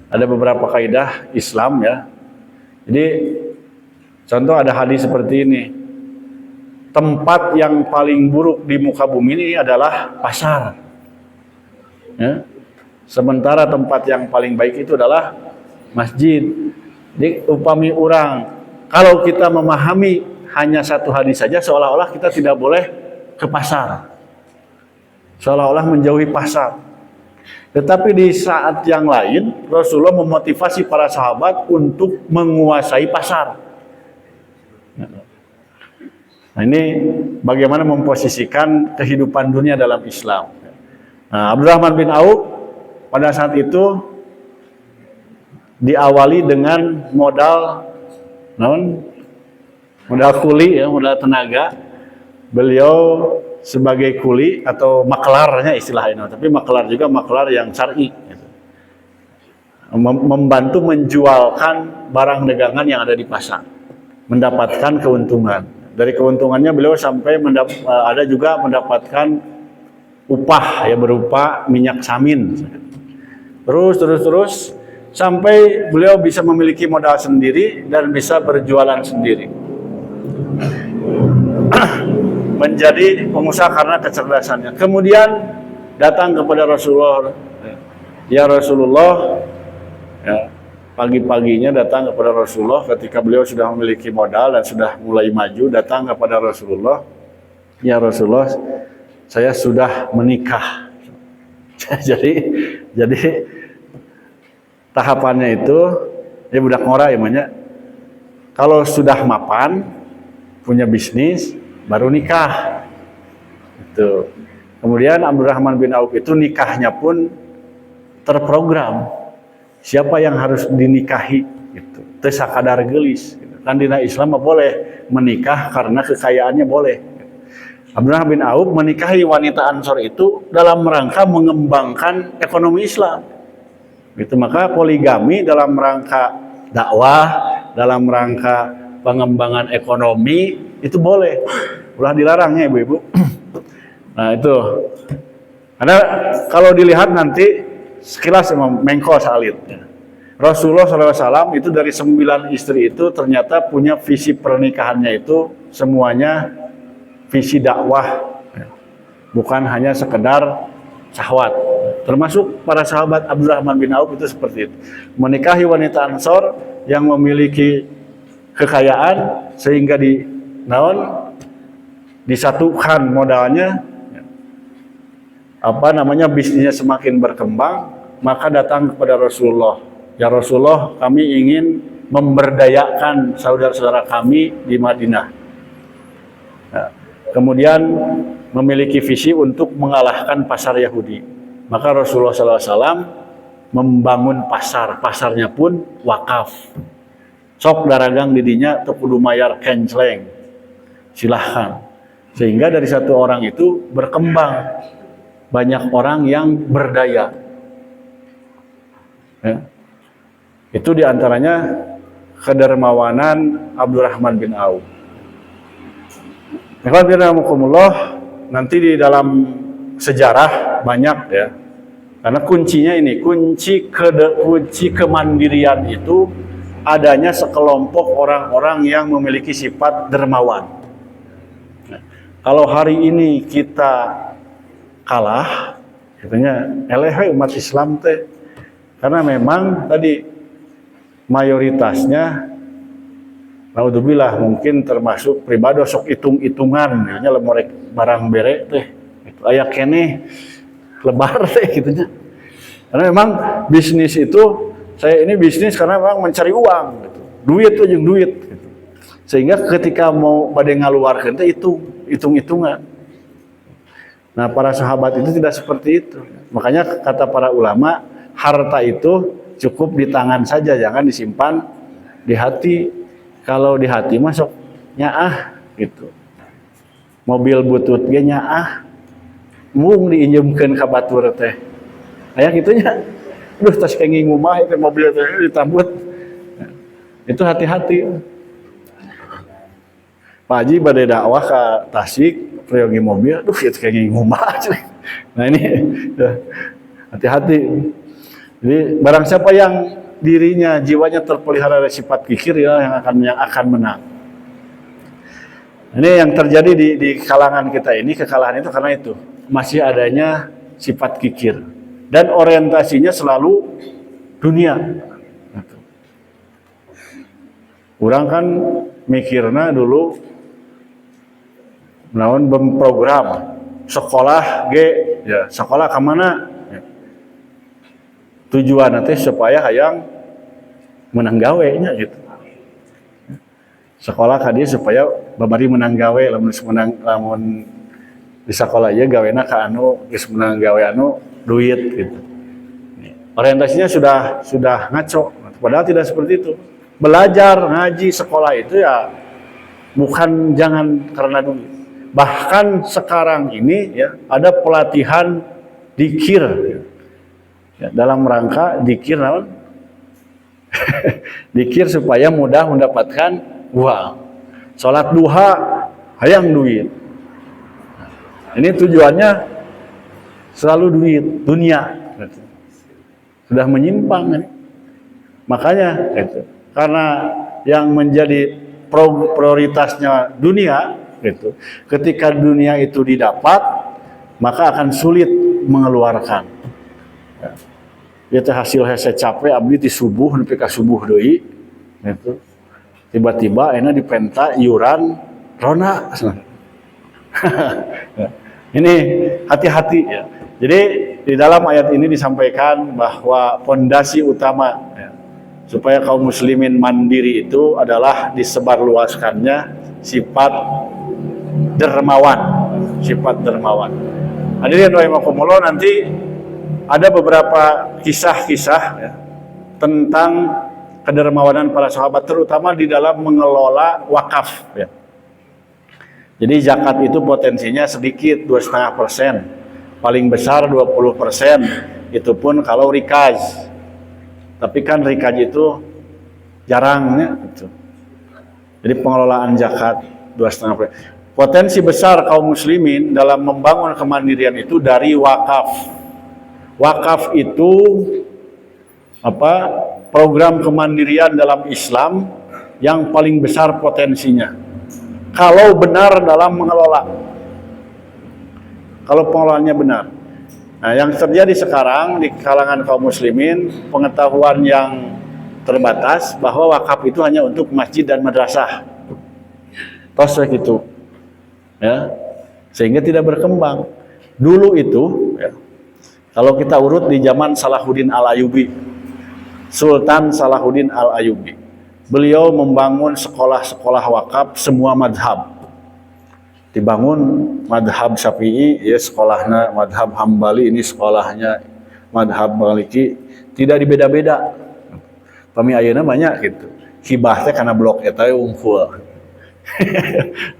Ada beberapa kaidah Islam ya. Jadi contoh ada hadis seperti ini. Tempat yang paling buruk di muka bumi ini adalah pasar. Ya. Sementara tempat yang paling baik itu adalah masjid. Jadi upami orang, kalau kita memahami hanya satu hadis saja seolah-olah kita tidak boleh ke pasar. Seolah-olah menjauhi pasar. Tetapi di saat yang lain Rasulullah memotivasi para sahabat untuk menguasai pasar. Nah, ini bagaimana memposisikan kehidupan dunia dalam Islam. Nah, Abdurrahman bin Auf pada saat itu diawali dengan modal kuli ya, modal tenaga. Beliau sebagai kuli atau maklarnya istilahnya, tapi maklar juga maklar yang syar'i gitu. Membantu menjualkan barang dagangan yang ada di pasar, mendapatkan keuntungan. Dari keuntungannya beliau sampai ada juga mendapatkan upah ya berupa minyak samin. Terus sampai beliau bisa memiliki modal sendiri dan bisa berjualan sendiri. Menjadi pengusaha karena kecerdasannya. Kemudian datang kepada Rasulullah. Ya Rasulullah, ya, pagi-paginya datang kepada Rasulullah ketika beliau sudah memiliki modal dan sudah mulai maju, datang kepada Rasulullah. Ya Rasulullah, saya sudah menikah. jadi tahapannya itu ya budak ngora ya namanya. Kalau sudah mapan, punya bisnis, baru nikah. Itu. Kemudian Abdurrahman bin Auf itu nikahnya pun terprogram. Siapa yang harus dinikahi gitu. Teu sakadar geulis gitu. Kan dina Islam boleh menikah karena kekayaannya boleh. Abdurrahman bin Auf menikahi wanita Ansor itu dalam rangka mengembangkan ekonomi Islam. Gitu, maka poligami dalam rangka dakwah, dalam rangka pengembangan ekonomi itu boleh. Ulah dilarangnya ibu-ibu. Nah itu. Karena kalau dilihat nanti sekilas mengko salit. Rasulullah SAW itu dari 9 istri itu ternyata punya visi pernikahannya itu semuanya visi dakwah. Bukan hanya sekedar syahwat. Termasuk para sahabat Abdurrahman bin Auf itu seperti itu. Menikahi wanita Ansor yang memiliki kekayaan sehingga disatukan modalnya, bisnisnya semakin berkembang, maka datang kepada Rasulullah. Ya Rasulullah, kami ingin memberdayakan saudara-saudara kami di Madinah. Nah, kemudian memiliki visi untuk mengalahkan pasar Yahudi. Maka Rasulullah SAW membangun pasarnya pun wakaf. Sok daragang didinya teu kudu mayar kenceleng. Silahkan. Sehingga dari satu orang itu berkembang banyak orang yang berdaya. Ya. Itu diantaranya kedermawanan Abdurrahman bin Auf. Nanti di dalam sejarah banyak ya, karena kuncinya ini, kunci kemandirian itu adanya sekelompok orang-orang yang memiliki sifat dermawan. Nah, kalau hari ini kita kalah, katanya eleh umat Islam teh, karena memang tadi mayoritasnya, naudzubillah mungkin termasuk pribadi sok hitung-hitungan, nya lemorek barang bere teh. Aya kene lebar teh gitunya. Karena memang bisnis itu, saya ini bisnis karena memang mencari uang gitu. Duit tuh jeung duit gitu. Sehingga ketika mau bade ngaluarkeun teh hitung-hitungan. Nah, para sahabat itu tidak seperti itu. Makanya kata para ulama, harta itu cukup di tangan saja, jangan disimpan di hati. Kalau di hati masuk nyaah gitu. Mobil butut ge nyaah. Mung diinjemkeun ka batur teh. Aya kitunya. Duh tas kenging ngumah itu mobil teh ditambut. Itu hati-hati. Pak Haji bade dakwah ka Tasik, priyogi mobil, duh itu kenging ngumah. Nah ini hati-hati. Jadi barang siapa yang dirinya, jiwanya terpelihara dari sifat kikir ya yang akan menang. Ini yang terjadi di kalangan kita ini, kekalahan itu karena itu. Masih adanya sifat kikir dan orientasinya selalu dunia. Orang kan mikirna dulu naon program sekolah ge ya sekolah ke mana ya. Tujuan nanti supaya hayang menang gawe nya gitu. Sekolah ka dieu supaya babari menang gawe lamun di sekolah ieu gawena ka anu geus menang gawe anu duit gitu. Orientasinya sudah ngaco, padahal tidak seperti itu. Belajar ngaji sekolah itu ya bukan jangan karena duit. Bahkan sekarang ini ya ada pelatihan dzikir ya, dalam rangka dzikir naon? Dzikir supaya mudah mendapatkan uang. Salat duha hayang duit. Ini tujuannya selalu duit, dunia. Sudah menyimpang ini. Makanya itu. Karena yang menjadi prioritasnya dunia gitu. Ketika dunia itu didapat, maka akan sulit mengeluarkan. Itu hasil hese capek abdi di subuh nepi ka subuh deui gitu. Tiba-tiba enak dipenta iuran rona. Ini hati-hati ya. Jadi di dalam ayat ini disampaikan bahwa fondasi utama ya, supaya kaum muslimin mandiri itu adalah disebarluaskannya sifat dermawan, sifat dermawan. Hadirin rahimakumullah, nanti ada beberapa kisah-kisah ya, tentang kedermawanan para sahabat terutama di dalam mengelola wakaf ya. Jadi zakat itu potensinya sedikit 2,5%, paling besar 20%, itu pun kalau rikaz. Tapi kan rikaz itu jarang ya, gitu. Jadi pengelolaan zakat 2,5%. Potensi besar kaum muslimin dalam membangun kemandirian itu dari wakaf. Wakaf itu program kemandirian dalam Islam yang paling besar potensinya. Kalau benar dalam mengelola, kalau pengelolaannya benar. Nah, yang terjadi sekarang di kalangan kaum muslimin, pengetahuan yang terbatas bahwa wakaf itu hanya untuk masjid dan madrasah. Tos gitu. Ya. Sehingga tidak berkembang. Dulu itu, ya, kalau kita urut di zaman Salahuddin Al-Ayyubi, Sultan Salahuddin Al-Ayyubi, beliau membangun sekolah-sekolah wakaf semua madhab. Dibangun madhab Syafi'i, ya sekolahnya madhab Hambali, ini sekolahnya madhab Maliki, tidak dibeda-beda. Kami ayeuna banyak gitu. Hibah teh karena blok eta unggul.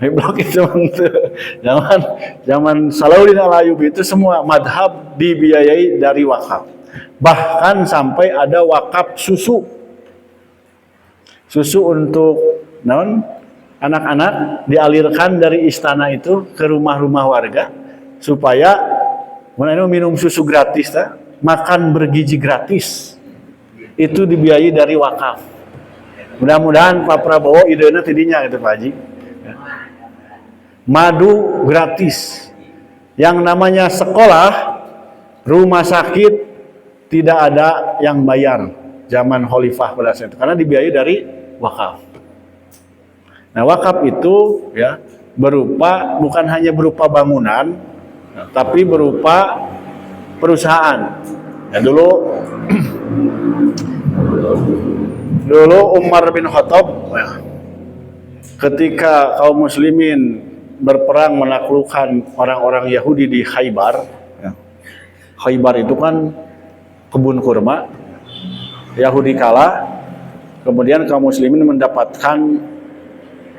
Blok itu zaman Salahuddin Al-Ayyubi itu semua madhab dibiayai dari wakaf. Bahkan sampai ada wakaf susu untuk anak-anak dialirkan dari istana itu ke rumah-rumah warga supaya minum susu gratis, makan bergizi gratis. Itu dibiayai dari wakaf. Mudah-mudahan Pak Prabowo idenya tidinya gitu Pak Haji. Madu gratis. Yang namanya sekolah, rumah sakit tidak ada yang bayar zaman Khalifah pada saat itu karena dibiayai dari wakaf. Nah, wakaf itu ya berupa bukan hanya berupa bangunan, tapi berupa perusahaan. Ya, dulu Umar bin Khattab ya, ketika kaum muslimin berperang menaklukkan orang-orang Yahudi di Khaybar. Ya. Khaybar itu kan kebun kurma. Yahudi kalah, kemudian kaum muslimin mendapatkan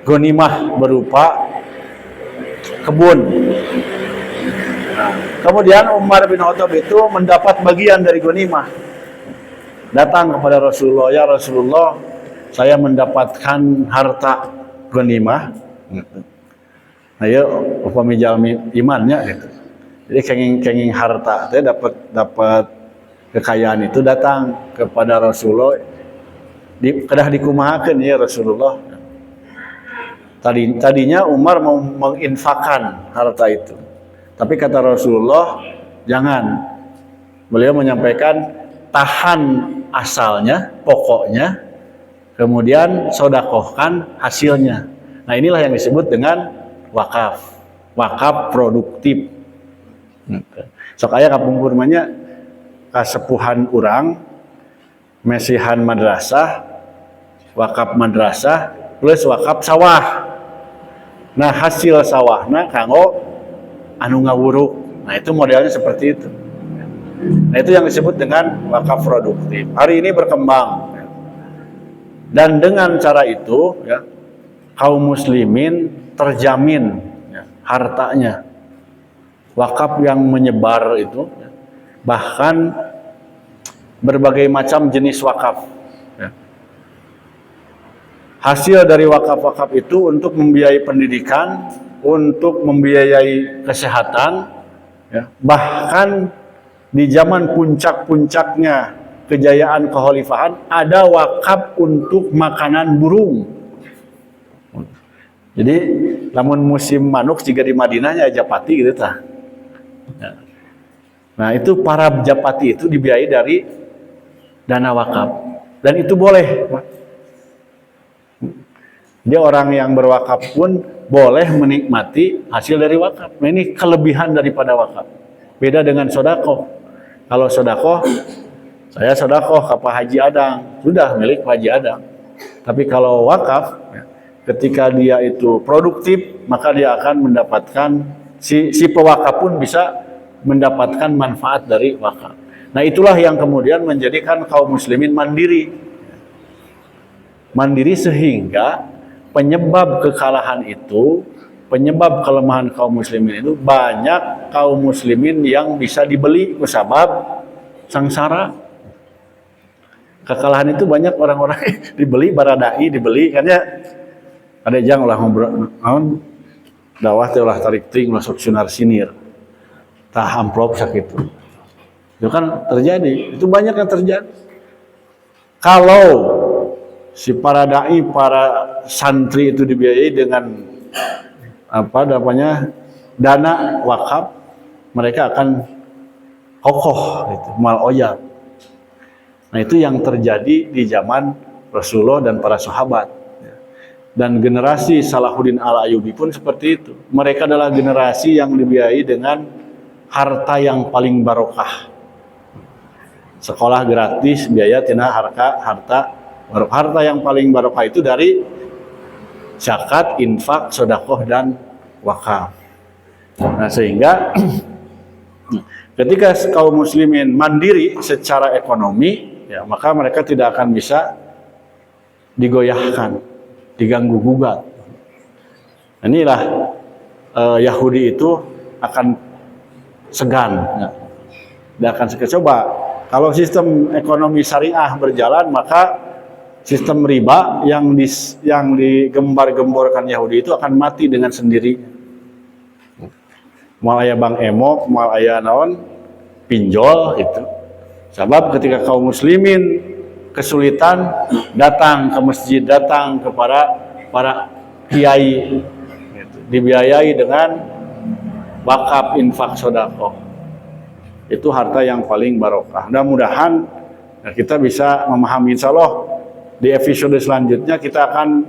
ghanimah berupa kebun. Nah, kemudian Umar bin Khattab itu mendapat bagian dari ghanimah. Datang kepada Rasulullah, ya Rasulullah, saya mendapatkan harta ghanimah. Nah, ya upami jalmi imannya gitu. Jadi kenging harta, saya dapat kekayaan itu datang kepada Rasulullah, kedah dikumahakeun ya Rasulullah. Tadinya Umar mau menginfakkan harta itu, tapi kata Rasulullah jangan. Beliau menyampaikan tahan asalnya, pokoknya, kemudian sodakohkan hasilnya. Nah, inilah yang disebut dengan wakaf. wakaf produktif. Sok aya kapungkur manya kasepuhan urang mesihan madrasah, wakaf madrasah plus wakaf sawah. Nah hasil sawahna kanggo anu ngawuruk. Nah itu modelnya seperti itu. Nah itu yang disebut dengan wakaf produktif. Hari ini berkembang. Dan dengan cara itu ya, kaum muslimin terjamin ya, hartanya. Wakaf yang menyebar itu ya, bahkan berbagai macam jenis wakaf. Ya. Hasil dari wakaf-wakaf itu untuk membiayai pendidikan, untuk membiayai kesehatan, ya. Bahkan di zaman puncak-puncaknya kejayaan kekhalifahan ada wakaf untuk makanan burung. Jadi, namun musim manuk jika di Madinahnya Japati gitu tah. Nah itu para Japati itu dibiayai dari dana wakaf dan itu boleh. Dia orang yang berwakaf pun boleh menikmati hasil dari wakaf. Nah, ini kelebihan daripada wakaf. Beda dengan sodakoh. Kalau sodakoh, saya sodakoh ke Pak Haji Adang, sudah milik Pak Haji Adang. Tapi kalau wakaf, ketika dia itu produktif, maka dia akan mendapatkan si pewakaf pun bisa mendapatkan manfaat dari wakaf. Nah itulah yang kemudian menjadikan kaum muslimin mandiri. Mandiri sehingga penyebab kekalahan itu, penyebab kelemahan kaum muslimin itu banyak kaum muslimin yang bisa dibeli kusabab sangsara. Kekalahan itu banyak orang-orang dibeli, baradai dibeli, kan ya. Ada jang ulah ngobrol, dakwah teh ulah tarik ting, ulah sok sunar sinir. Tah amplop sakitu. Itu kan terjadi, itu banyak yang terjadi. Kalau si para dai, para santri itu dibiayai dengan apa namanya dana wakaf, mereka akan kokoh gitu, mal oyat. Nah itu yang terjadi di zaman Rasulullah dan para sahabat. Dan generasi Salahuddin Al-Ayyubi pun seperti itu. Mereka adalah generasi yang dibiayai dengan harta yang paling barokah. Sekolah gratis, biaya tina harta yang paling barokah itu dari zakat, infak, sedekah dan wakaf. Nah, sehingga ketika kaum muslimin mandiri secara ekonomi, ya, maka mereka tidak akan bisa digoyahkan, diganggu gugat. Inilah Yahudi itu akan segan, ya. Dia akan segan. Coba kalau sistem ekonomi syariah berjalan, maka sistem riba yang digembar-gemborkan Yahudi itu akan mati dengan sendirinya. Mal aya Bang Emo, mal aya naon pinjol itu. Sebab ketika kaum muslimin kesulitan, datang ke masjid, datang kepada para kiai, gitu. Dibiayai dengan wakaf, infak, sedekah. Itu harta yang paling barokah. Mudah-mudahan kita bisa memahami. Insya Allah di episode selanjutnya kita akan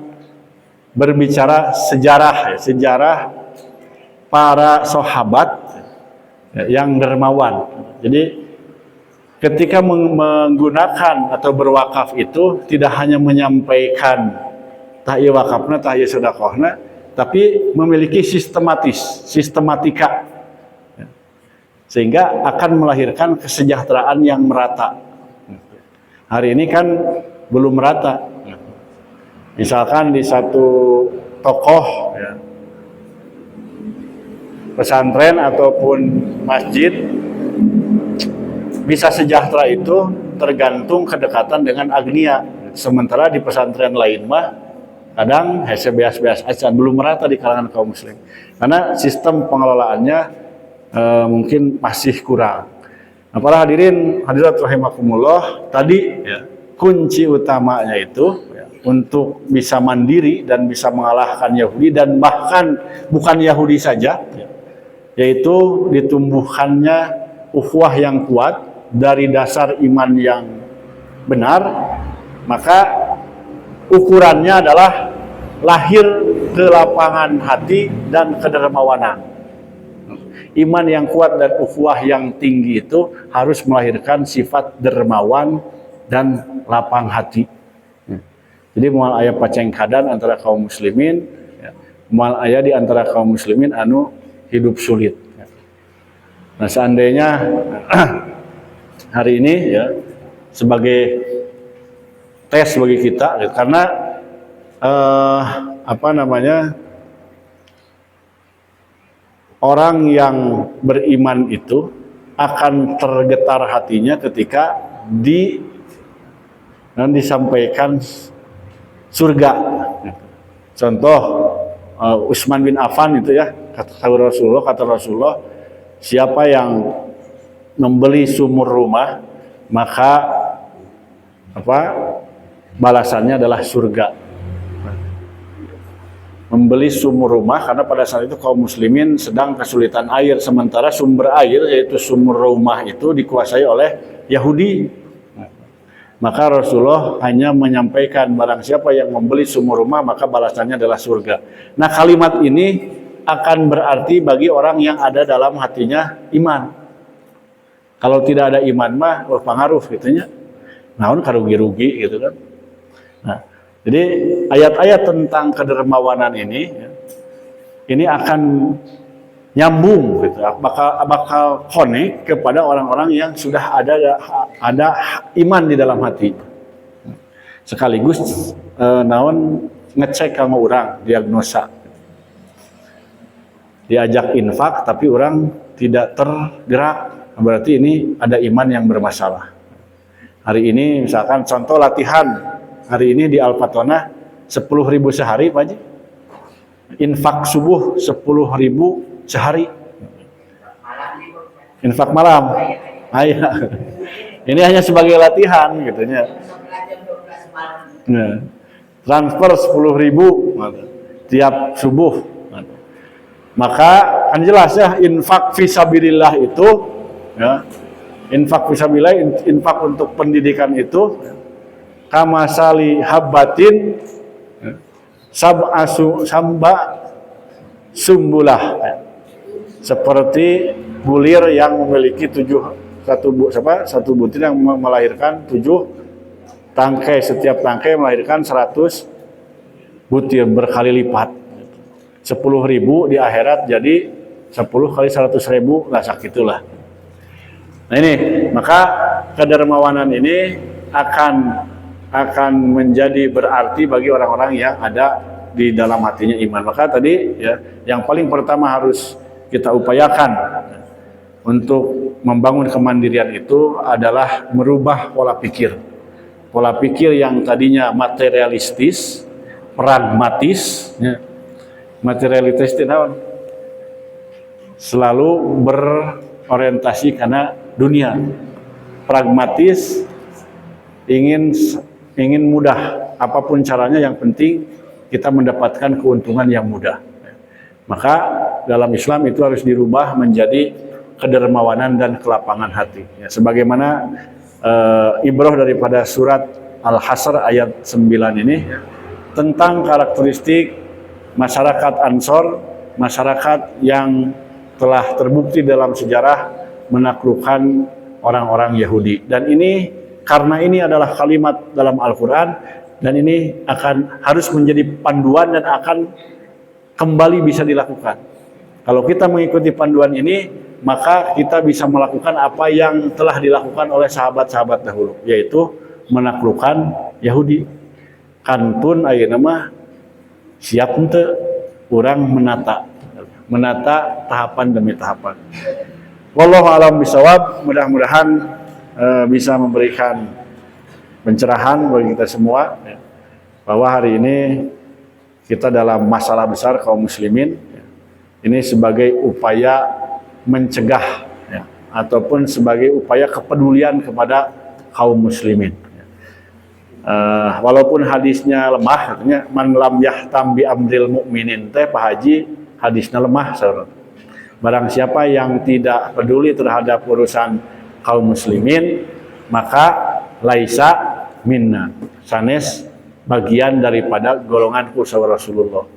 berbicara sejarah para sahabat yang dermawan. Jadi ketika menggunakan atau berwakaf itu tidak hanya menyampaikan tahiyya wakafna, tahiyya sedekahna, tapi memiliki sistematika. Sehingga akan melahirkan kesejahteraan yang merata. Hari ini kan belum merata. Misalkan di satu tokoh ya, pesantren ataupun masjid, bisa sejahtera itu tergantung kedekatan dengan agnia. Sementara di pesantren lain mah kadang hese beas-beas aja, belum merata di kalangan kaum muslim. Karena sistem pengelolaannya mungkin masih kurang. Nah, para hadirin hadirat rahimakumullah, tadi ya, kunci utamanya itu ya, untuk bisa mandiri dan bisa mengalahkan Yahudi, dan bahkan bukan Yahudi saja ya, yaitu ditumbuhkannya ukhuwah yang kuat dari dasar iman yang benar. Maka ukurannya adalah lahir ke lapangan hati dan kedermawanan. iman yang kuat dan ukhuwah yang tinggi itu harus melahirkan sifat dermawan dan lapang hati. Jadi moal aya pacengkadan antara kaum muslimin, moal aya di antara kaum muslimin anu hidup sulit. Nah, seandainya hari ini ya sebagai tes bagi kita, karena orang yang beriman itu akan tergetar hatinya ketika disampaikan surga. Contoh Utsman bin Affan itu ya, kata Rasulullah, siapa yang membeli sumur rumah maka balasannya adalah surga. Membeli sumur rumah karena pada saat itu kaum muslimin sedang kesulitan air, sementara sumber air yaitu sumur rumah itu dikuasai oleh Yahudi. Maka Rasulullah hanya menyampaikan barang siapa yang membeli sumur rumah maka balasannya adalah surga. Nah, kalimat ini akan berarti bagi orang yang ada dalam hatinya iman. Kalau tidak ada iman mah pengaruh gitunya. Naon karugi-rugi gitu kan. Nah, jadi ayat-ayat tentang kedermawanan ini akan nyambung gitu, bakal connect kepada orang-orang yang sudah ada iman di dalam hati. Sekaligus naon ngecek sama orang, diagnosa. Diajak infak tapi orang tidak tergerak, berarti ini ada iman yang bermasalah. Hari ini misalkan contoh latihan hari ini di Al-Fatona 10.000 sehari Pak Haji. Infak subuh 10.000 sehari. Infak malam. Ayah. Ini hanya sebagai latihan gitunya. Nah, transfer 10.000 tiap subuh. Maka kan jelas ya infak fisabilillah itu ya. Infak fisabilillah, infak untuk pendidikan itu kamasali habbatin samba sumbulah, seperti bulir yang memiliki satu butir yang melahirkan 7 tangkai, setiap tangkai melahirkan 100 butir berkali lipat. 10.000 di akhirat jadi 10 kali 100.000 lah sakitulah. Nah ini maka kedermawanan ini akan menjadi berarti bagi orang-orang yang ada di dalam hatinya iman. Maka tadi ya, yang paling pertama harus kita upayakan untuk membangun kemandirian itu adalah merubah pola pikir. Pola pikir yang tadinya materialistis, pragmatis, ya. Materialistis itu selalu berorientasi karena dunia. Pragmatis ingin mudah, apapun caranya yang penting kita mendapatkan keuntungan yang mudah. Maka dalam Islam itu harus dirubah menjadi kedermawanan dan kelapangan hati. Ya, sebagaimana ibrah daripada surat Al-Hasr ayat 9 ini tentang karakteristik masyarakat Ansor, masyarakat yang telah terbukti dalam sejarah menaklukkan orang-orang Yahudi. Dan ini karena ini adalah kalimat dalam Al-Quran dan ini harus menjadi panduan dan akan kembali bisa dilakukan. Kalau kita mengikuti panduan ini, maka kita bisa melakukan apa yang telah dilakukan oleh sahabat-sahabat dahulu, yaitu menaklukkan Yahudi. Kantun ayeuna mah siap untuk orang menata tahapan demi tahapan. Wallahu a'lam bishawab. Mudah-mudahan bisa memberikan pencerahan bagi kita semua ya, bahwa hari ini kita dalam masalah besar kaum muslimin ya, ini sebagai upaya mencegah ya, ataupun sebagai upaya kepedulian kepada kaum muslimin. Walaupun hadisnya lemah, artinya man lam yahtam bi amril mukminin teh Pak Haji hadisnya lemah saudara. Barang siapa yang tidak peduli terhadap urusan kaum muslimin maka laisa minna, sanes bagian daripada golongan sahabat Rasulullah.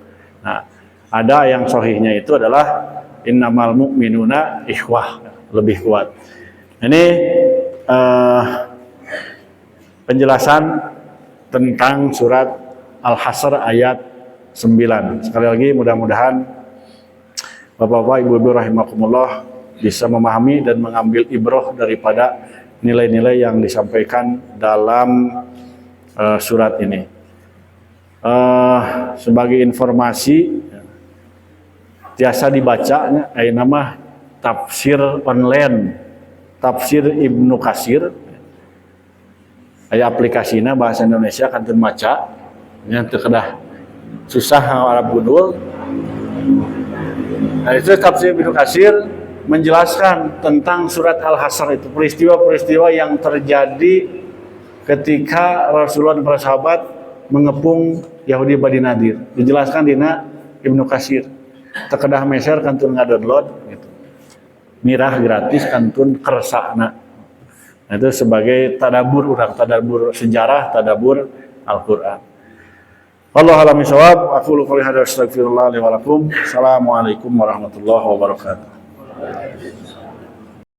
Nah, Ada yang sahihnya itu adalah innamal mu'minuna ikhwah, lebih kuat. Ini penjelasan tentang surat Al-Hasr ayat 9. Sekali lagi mudah-mudahan Bapak-bapak, Ibu-ibu rahimakumullah bisa memahami dan mengambil ibrah daripada nilai-nilai yang disampaikan dalam surat ini. Sebagai informasi, biasa dibacanya nama tafsir online, tafsir Ibnu Katsir. Aya aplikasinya bahasa Indonesia kanten maca, nya teu kedah susah Arab gundul. Nah, itu tafsir Ibnu Katsir menjelaskan tentang surat Al-Hasr itu, peristiwa-peristiwa yang terjadi ketika Rasulullah dan para sahabat mengepung Yahudi Bani Nadir. Dijelaskan dina Ibnu Katsir. Tekedah meser kantun ngadownload gitu. Mirah gratis kantun kersakna. Nah, itu sebagai tadabur urang, tadabur sejarah, tadabur Al-Qur'an. Wallahu a'lam bishawab. Aqulu qouli hadza astaghfirullah li wa lakum. Assalamualaikum warahmatullahi wabarakatuh.